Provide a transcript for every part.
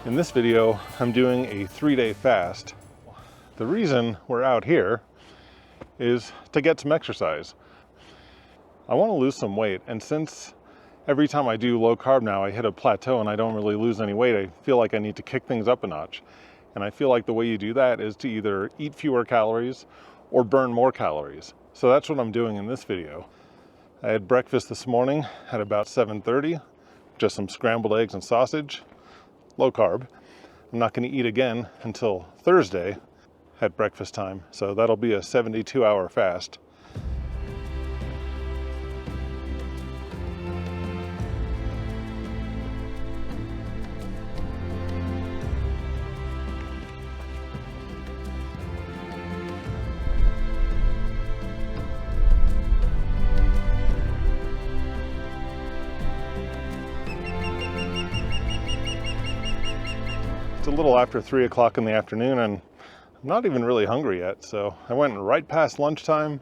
In this video, I'm doing a 3-day fast. The reason we're out here is to get some exercise. I want to lose some weight, and since every time I do low carb now, I hit a plateau and I don't really lose any weight, I feel like I need to kick things up a notch. And I feel like the way you do that is to either eat fewer calories or burn more calories. So that's what I'm doing in this video. I had breakfast this morning at about 7:30, just some scrambled eggs and sausage, low carb. I'm not going to eat again until Thursday at breakfast time, so that'll be a 72-hour fast. It's a little after 3 o'clock in the afternoon and I'm not even really hungry yet, so I went right past lunchtime.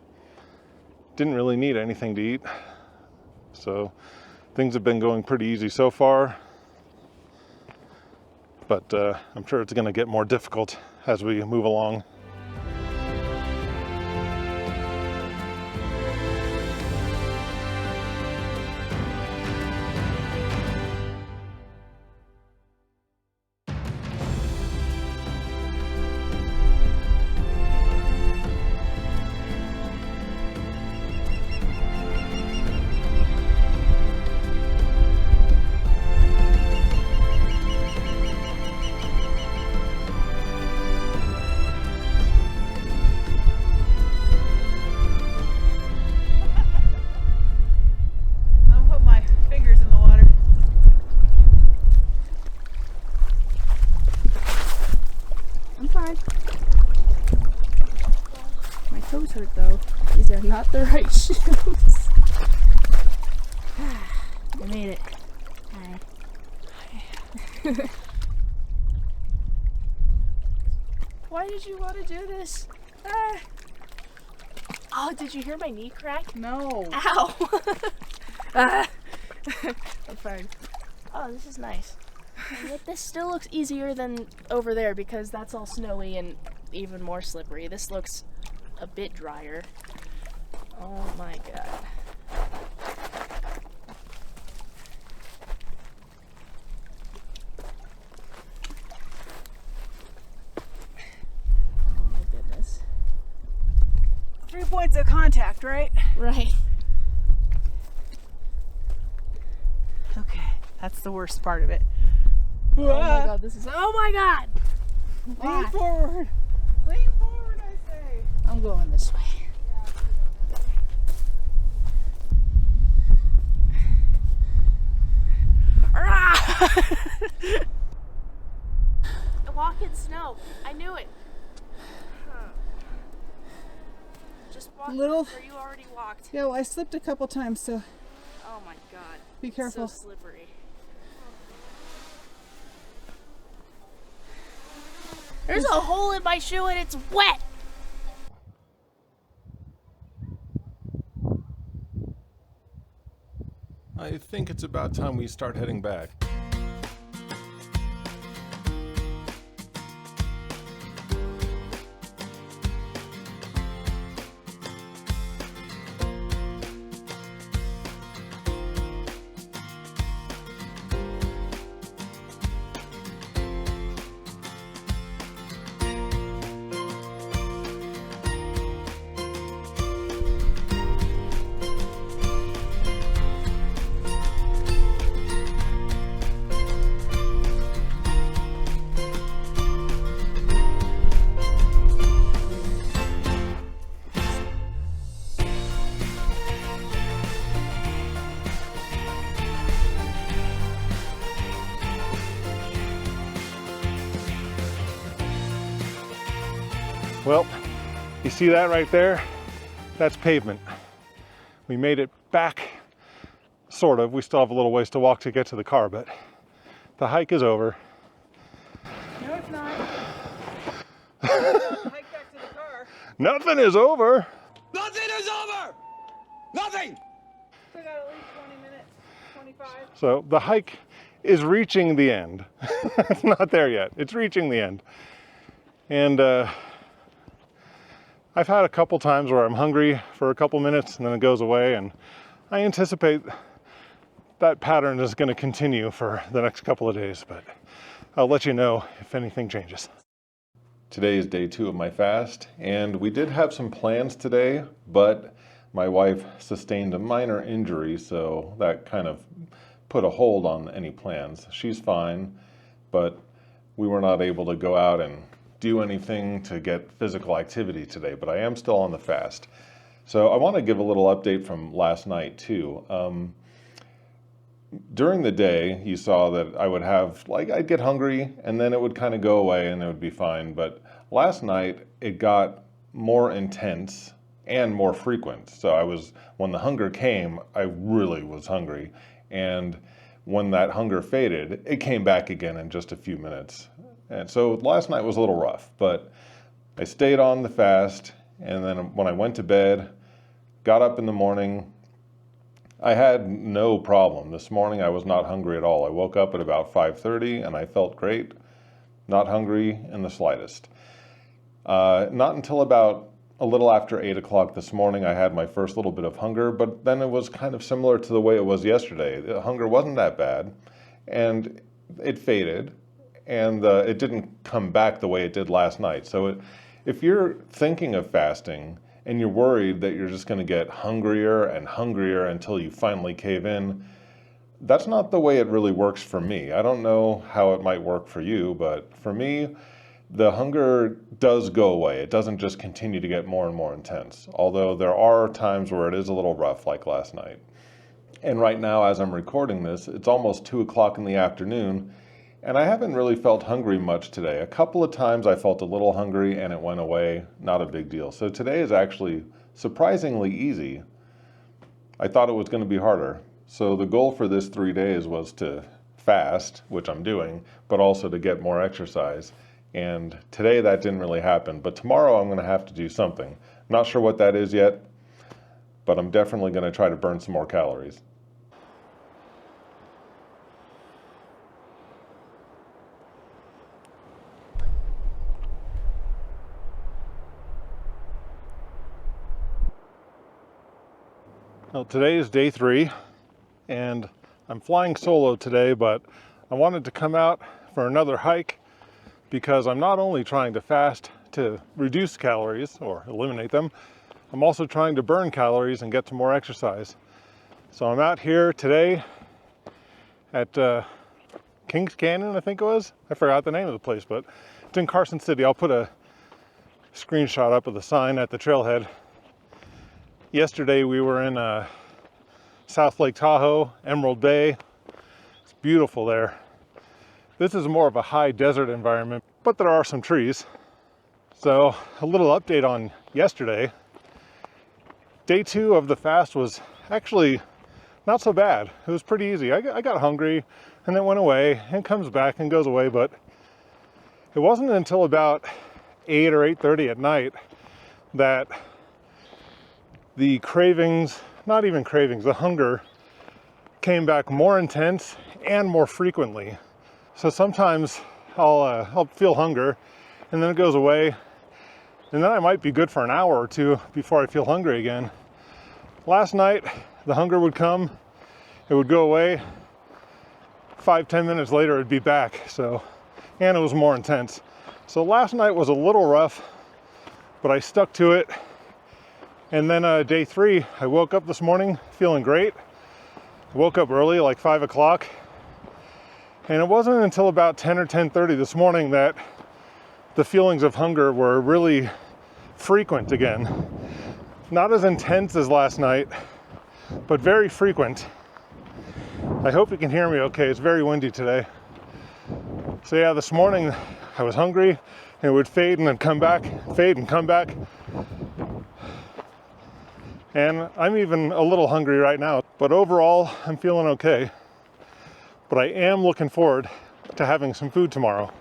Didn't really need anything to eat, so things have been going pretty easy so far, but I'm sure it's going to get more difficult as we move along. My toes hurt though. These are not the right shoes. I made it. Hi. Why did you want to do this? Oh, did you hear my knee crack? No. Ow! I'm fine. Oh, this is nice. And yet this still looks easier than over there because that's all snowy and even more slippery. This looks a bit drier. Oh my god. Oh my goodness. 3 points of contact, right? Right. Okay, that's the worst part of it. Oh my god, this is. Oh my god! Lean forward. Lean forward, I say. I'm going this way. Walk in snow. I knew it. Just walk Little- where you already walked. Yeah, well, I slipped a couple times, so Oh my god. be careful. So slippery. There's a hole in my shoe and it's wet. I think it's about time we start heading back. Well, you see that right there? That's pavement. We made it back, sort of. We still have a little ways to walk to get to the car, but the hike is over. No, it's not. Hike back to the car. Nothing is over. Nothing is over! Nothing! We got at least 20 minutes, 25. So the hike is reaching the end. It's not there yet. It's reaching the end. And I've had a couple times where I'm hungry for a couple minutes and then it goes away, and I anticipate that pattern is going to continue for the next couple of days, but I'll let you know if anything changes. Today is day 2 of my fast, and we did have some plans today, but my wife sustained a minor injury, so that kind of put a hold on any plans. She's fine, but we were not able to go out and do anything to get physical activity today, but I am still on the fast. So I want to give a little update from last night too. During the day, you saw that I would have, like, I'd get hungry and then it would kind of go away and it would be fine. But last night it got more intense and more frequent. So when the hunger came, I really was hungry. And when that hunger faded, it came back again in just a few minutes. And so last night was a little rough, but I stayed on the fast. And then when I went to bed, got up in the morning, I had no problem. This morning I was not hungry at all. I woke up at about 5:30 and I felt great, not hungry in the slightest. Not until about a little after 8 o'clock this morning I had my first little bit of hunger, but then it was kind of similar to the way it was yesterday. The hunger wasn't that bad and it faded, and it didn't come back the way it did last night. So if you're thinking of fasting and you're worried that you're just going to get hungrier and hungrier until you finally cave in, that's not the way it really works for me. I don't know how it might work for you, but for me, the hunger does go away. It doesn't just continue to get more and more intense, although there are times where it is a little rough, like last night. And right now, as I'm recording this, it's almost 2 o'clock in the afternoon, and I haven't really felt hungry much today. A couple of times I felt a little hungry and it went away, not a big deal. So today is actually surprisingly easy. I thought it was going to be harder. So the goal for this 3 days was to fast, which I'm doing, but also to get more exercise. And today that didn't really happen, but tomorrow I'm going to have to do something. Not sure what that is yet, but I'm definitely going to try to burn some more calories. Well, today is day 3, and I'm flying solo today, but I wanted to come out for another hike because I'm not only trying to fast to reduce calories or eliminate them, I'm also trying to burn calories and get some more exercise. So I'm out here today at Kings Canyon, I think it was. I forgot the name of the place, but it's in Carson City. I'll put a screenshot up of the sign at the trailhead. Yesterday we were in South Lake Tahoe, Emerald Bay. It's beautiful there. This is more of a high desert environment, but there are some trees. So a little update on yesterday. Day 2 of the fast was actually not so bad. It was pretty easy. I got hungry and it went away and comes back and goes away, but it wasn't until about 8 or 8:30 at night that the cravings, not even cravings, the hunger came back more intense and more frequently. So sometimes I'll feel hunger and then it goes away, and then I might be good for an hour or two before I feel hungry again. Last night, the hunger would come, it would go away, 5-10 minutes later it'd be back. And it was more intense. So last night was a little rough, but I stuck to it. And then day 3, I woke up this morning feeling great. I woke up early, like 5 o'clock. And it wasn't until about 10 or 10:30 this morning that the feelings of hunger were really frequent again. Not as intense as last night, but very frequent. I hope you can hear me okay. It's very windy today. So yeah, this morning I was hungry and it would fade and then come back, fade and come back. And I'm even a little hungry right now, but overall I'm feeling okay. But I am looking forward to having some food tomorrow.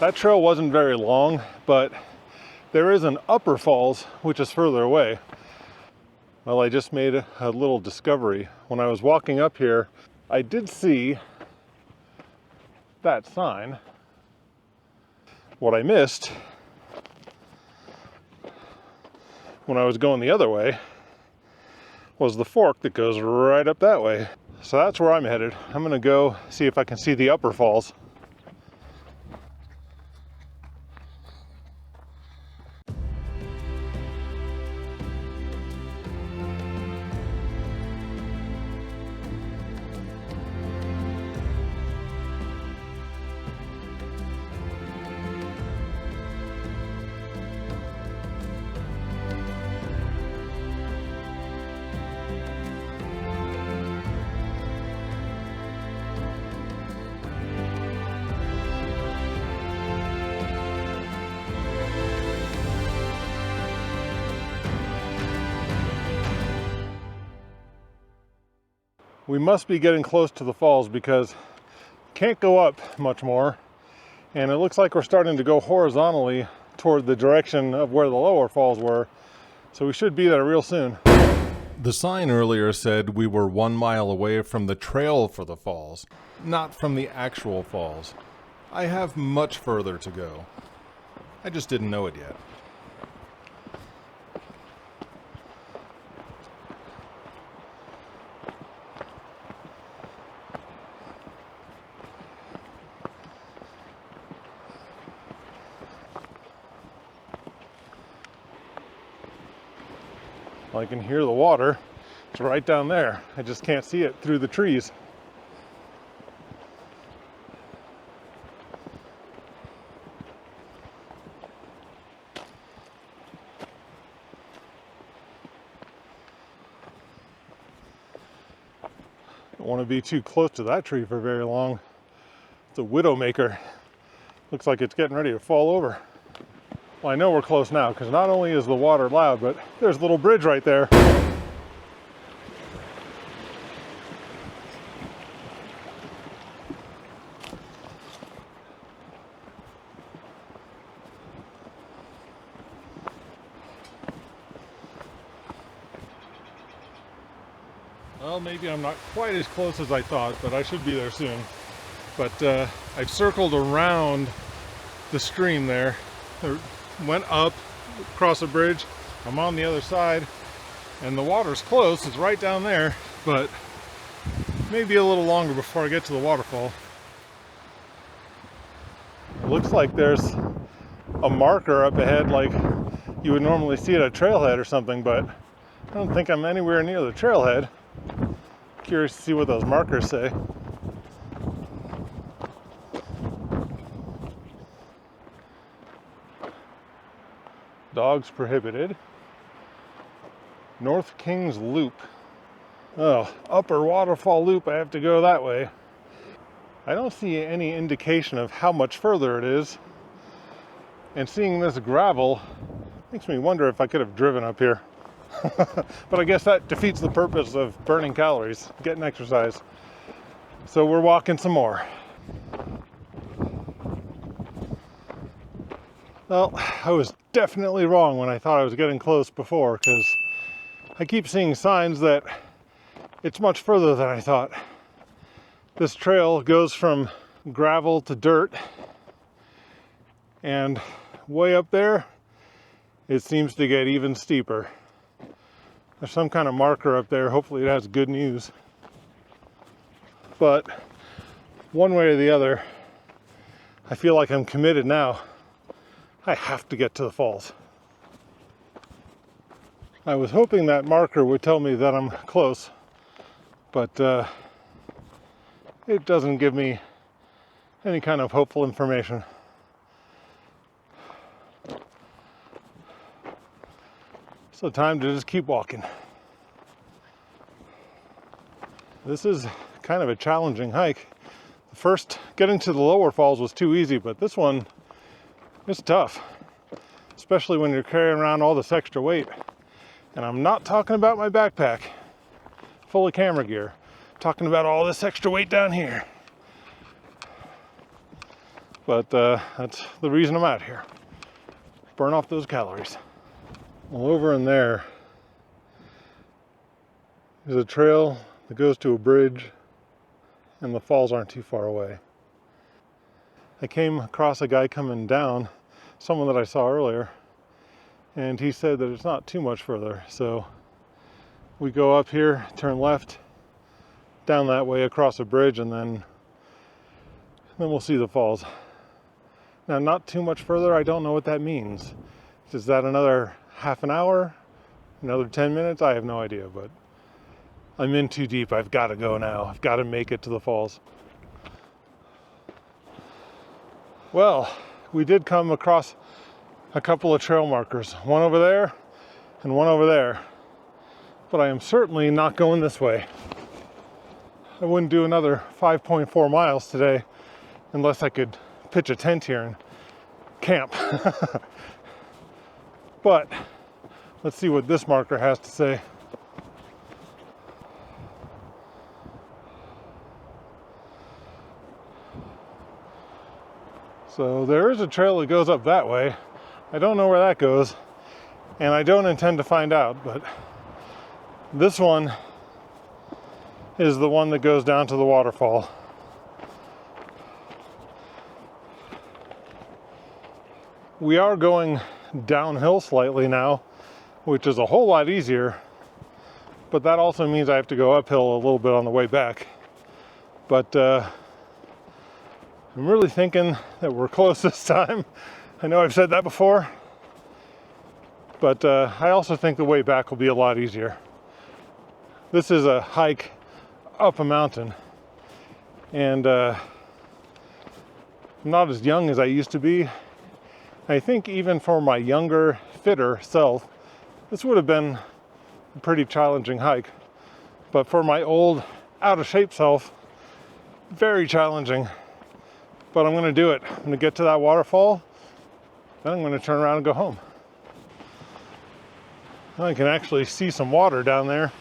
That trail wasn't very long, but there is an upper falls, which is further away. Well, I just made a little discovery. When I was walking up here, I did see that sign. What I missed when I was going the other way was the fork that goes right up that way. So that's where I'm headed. I'm gonna go see if I can see the upper falls. We must be getting close to the falls because can't go up much more, and it looks like we're starting to go horizontally toward the direction of where the lower falls were, so we should be there real soon. The sign earlier said we were 1 mile away from the trail for the falls, not from the actual falls. I have much further to go. I just didn't know it yet. I can hear the water. It's right down there. I just can't see it through the trees. Don't want to be too close to that tree for very long. It's a widowmaker. Looks like it's getting ready to fall over. Well, I know we're close now because not only is the water loud, but there's a little bridge right there. Well, maybe I'm not quite as close as I thought, but I should be there soon. But I've circled around the stream there. Went up across a bridge. I'm on the other side and the water's close. It's right down there, but maybe a little longer before I get to the waterfall. It looks like there's a marker up ahead like you would normally see at a trailhead or something, but I don't think I'm anywhere near the trailhead. Curious to see what those markers say. Dogs prohibited. North Kings Loop. Oh, upper waterfall loop, I have to go that way. I don't see any indication of how much further it is. And seeing this gravel makes me wonder if I could have driven up here. But I guess that defeats the purpose of burning calories, getting exercise. So we're walking some more. Well, I was definitely wrong when I thought I was getting close before, because I keep seeing signs that it's much further than I thought. This trail goes from gravel to dirt, and way up there, it seems to get even steeper. There's some kind of marker up there. Hopefully it has good news. But one way or the other, I feel like I'm committed now. I have to get to the falls. I was hoping that marker would tell me that I'm close, but it doesn't give me any kind of hopeful information. So time to just keep walking. This is kind of a challenging hike. The first getting to the lower falls was too easy, but this one is tough, especially when you're carrying around all this extra weight. And I'm not talking about my backpack full of camera gear. I'm talking about all this extra weight down here. But that's the reason I'm out here. Burn off those calories. Well, over in there is a trail that goes to a bridge, and the falls aren't too far away. I came across a guy coming down, someone that I saw earlier, and he said that it's not too much further. So we go up here, turn left, down that way across a bridge, and then we'll see the falls. Now, not too much further, I don't know what that means. Is that another half an hour? Another 10 minutes? I have no idea, but I'm in too deep. I've got to go now. I've got to make it to the falls. Well, we did come across a couple of trail markers, one over there and one over there, but I am certainly not going this way. I wouldn't do another 5.4 miles today unless I could pitch a tent here and camp. But let's see what this marker has to say. So there is a trail that goes up that way. I don't know where that goes, and I don't intend to find out, but this one is the one that goes down to the waterfall. We are going downhill slightly now, which is a whole lot easier, but that also means I have to go uphill a little bit on the way back. But I'm really thinking that we're close this time. I know I've said that before, but I also think the way back will be a lot easier. This is a hike up a mountain, and I'm not as young as I used to be. I think even for my younger, fitter self, this would have been a pretty challenging hike. But for my old, out of shape self, very challenging. But I'm gonna do it. I'm gonna get to that waterfall, then I'm gonna turn around and go home. I can actually see some water down there.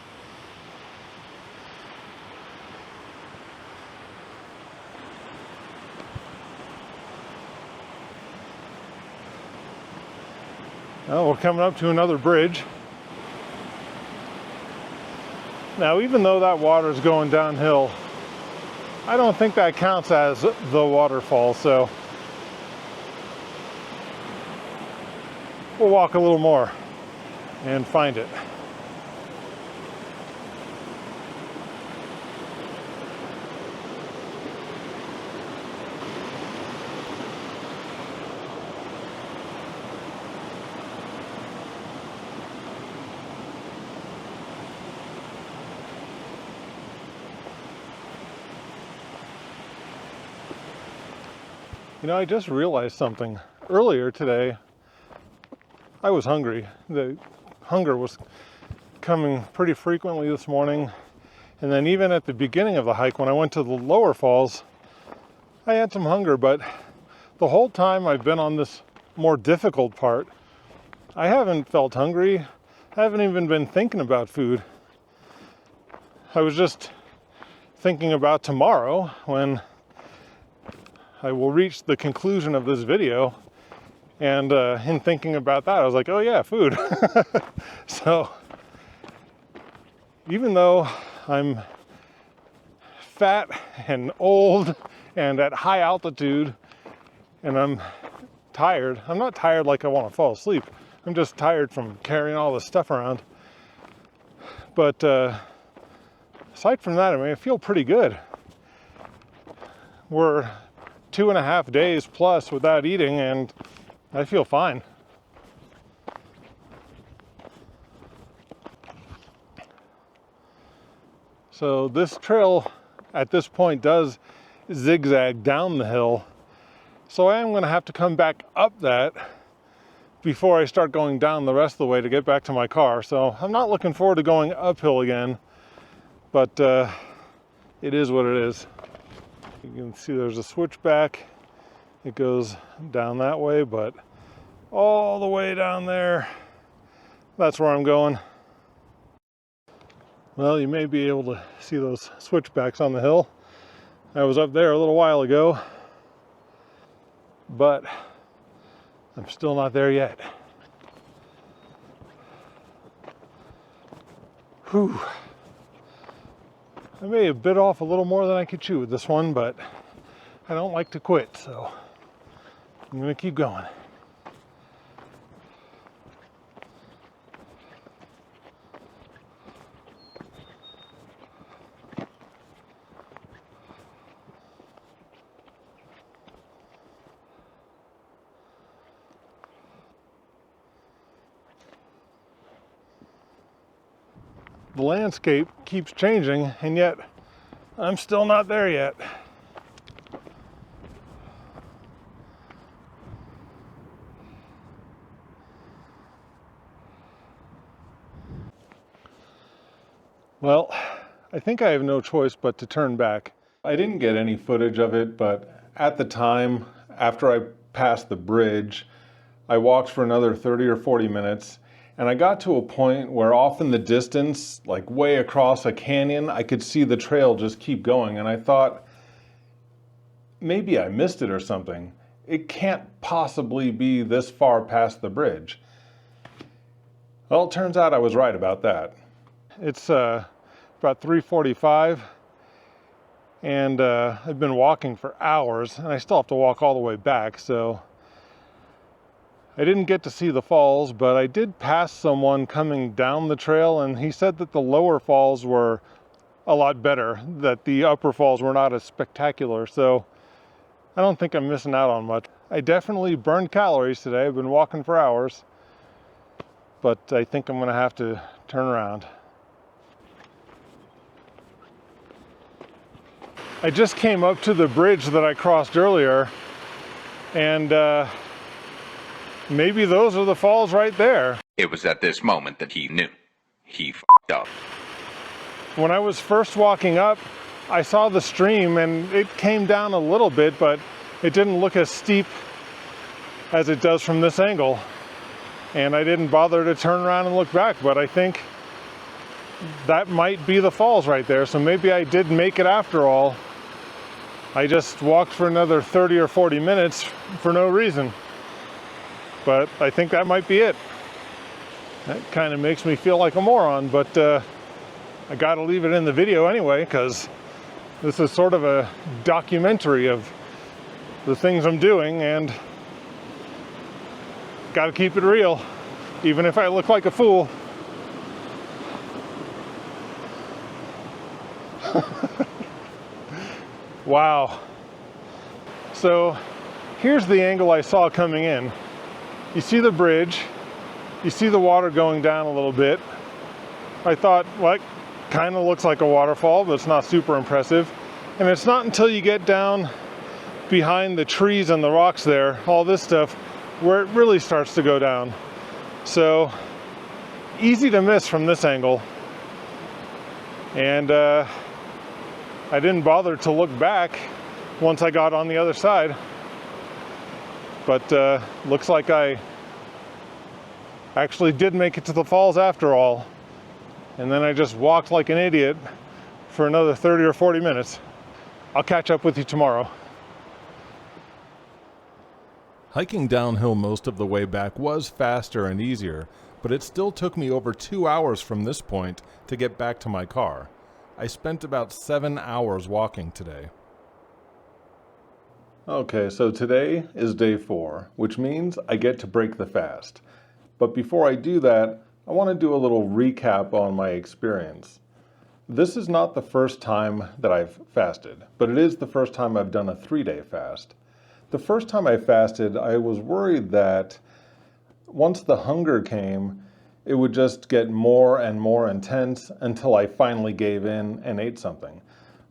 Well, we're coming up to another bridge. Now, even though that water is going downhill, I don't think that counts as the waterfall, so we'll walk a little more and find it. You know, I just realized something. Earlier today, I was hungry. The hunger was coming pretty frequently this morning. And then even at the beginning of the hike, when I went to the lower falls, I had some hunger. But the whole time I've been on this more difficult part, I haven't felt hungry. I haven't even been thinking about food. I was just thinking about tomorrow when I will reach the conclusion of this video, and in thinking about that, I was like, oh yeah, food. So even though I'm fat and old and at high altitude and I'm tired, I'm not tired like I want to fall asleep. I'm just tired from carrying all this stuff around. But aside from that, I mean, I feel pretty good. We're 2.5 days plus without eating, and I feel fine. So this trail at this point does zigzag down the hill, so I am going to have to come back up that before I start going down the rest of the way to get back to my car. So I'm not looking forward to going uphill again, but it is what it is. You can see there's a switchback. It goes down that way, but all the way down there, that's where I'm going. Well, you may be able to see those switchbacks on the hill. I was up there a little while ago. but I'm still not there yet. Whew. I may have bit off a little more than I could chew with this one, but I don't like to quit, so I'm gonna keep going. The landscape keeps changing, and yet I'm still not there yet. Well, I think I have no choice but to turn back. I didn't get any footage of it, but at the time, after I passed the bridge, I walked for another 30 or 40 minutes, and I got to a point where off in the distance, like way across a canyon, I could see the trail just keep going, and I thought, maybe I missed it or something. It can't possibly be this far past the bridge. Well, it turns out I was right about that. It's about 3:45, and I've been walking for hours, and I still have to walk all the way back, so I didn't get to see the falls, but I did pass someone coming down the trail, and he said that the lower falls were a lot better, that the upper falls were not as spectacular, so I don't think I'm missing out on much. I definitely burned calories today. I've been walking for hours, but I think I'm gonna have to turn around. I just came up to the bridge that I crossed earlier, and maybe those are the falls right there. It was at this moment that he knew. He f***ed up. When I was first walking up, I saw the stream and it came down a little bit, but it didn't look as steep as it does from this angle. And I didn't bother to turn around and look back, but I think that might be the falls right there. So maybe I did make it after all. I just walked for another 30 or 40 minutes for no reason. But I think that might be it. That kind of makes me feel like a moron, but I gotta leave it in the video anyway, because this is sort of a documentary of the things I'm doing, and gotta keep it real, even if I look like a fool. Wow. So here's the angle I saw coming in. You see the bridge, you see the water going down a little bit. I thought, well, it kind of looks like a waterfall, but it's not super impressive. And it's not until you get down behind the trees and the rocks there, all this stuff, where it really starts to go down. So easy to miss from this angle. And I didn't bother to look back once I got on the other side. But looks like I actually did make it to the falls after all. And then I just walked like an idiot for another 30 or 40 minutes. I'll catch up with you tomorrow. Hiking downhill most of the way back was faster and easier, but it still took me over 2 hours from this point to get back to my car. I spent about 7 hours walking today. Okay, so today is day 4, which means I get to break the fast. But before I do that, I want to do a little recap on my experience. This is not the first time that I've fasted, but it is the first time I've done a 3-day fast. The first time I fasted, I was worried that once the hunger came, it would just get more and more intense until I finally gave in and ate something.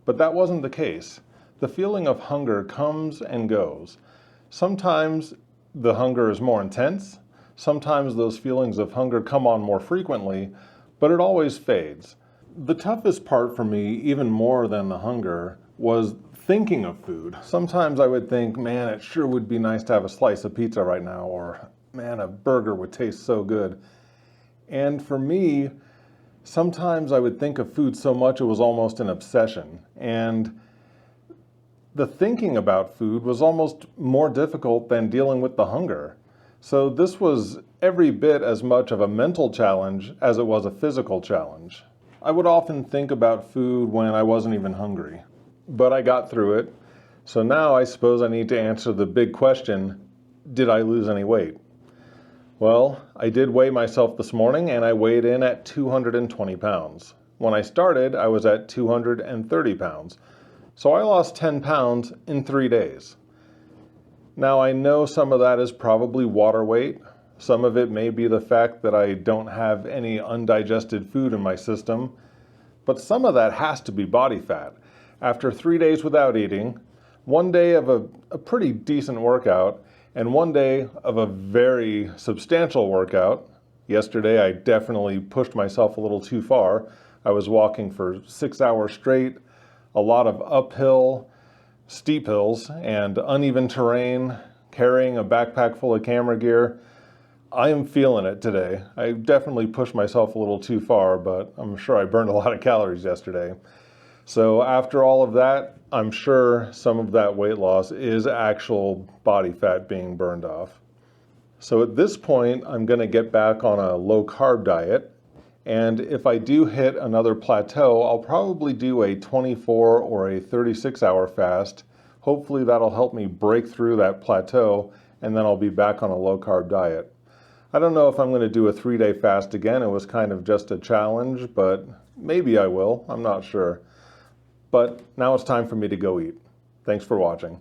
But that wasn't the case. The feeling of hunger comes and goes. Sometimes the hunger is more intense. Sometimes those feelings of hunger come on more frequently, but it always fades. The toughest part for me, even more than the hunger, was thinking of food. Sometimes I would think, man, it sure would be nice to have a slice of pizza right now, or man, a burger would taste so good. And for me, sometimes I would think of food so much it was almost an obsession. And the thinking about food was almost more difficult than dealing with the hunger. So this was every bit as much of a mental challenge as it was a physical challenge. I would often think about food when I wasn't even hungry, but I got through it. So now I suppose I need to answer the big question, did I lose any weight? Well, I did weigh myself this morning and I weighed in at 220 pounds. When I started, I was at 230 pounds. So I lost 10 pounds in 3 days. Now I know some of that is probably water weight. Some of it may be the fact that I don't have any undigested food in my system. But some of that has to be body fat. After 3 days without eating, 1 day of a pretty decent workout, and 1 day of a very substantial workout. Yesterday I definitely pushed myself a little too far. I was walking for 6 hours straight, a lot of uphill, steep hills, and uneven terrain, carrying a backpack full of camera gear. I am feeling it today. I definitely pushed myself a little too far, but I'm sure I burned a lot of calories yesterday. So after all of that, I'm sure some of that weight loss is actual body fat being burned off. So at this point, I'm going to get back on a low carb diet. And if I do hit another plateau, I'll probably do a 24 or a 36-hour fast. Hopefully that'll help me break through that plateau, and then I'll be back on a low carb diet. I don't know if I'm going to do a 3-day fast again. It was kind of just a challenge, but maybe I will. I'm not sure. But now it's time for me to go eat. Thanks for watching.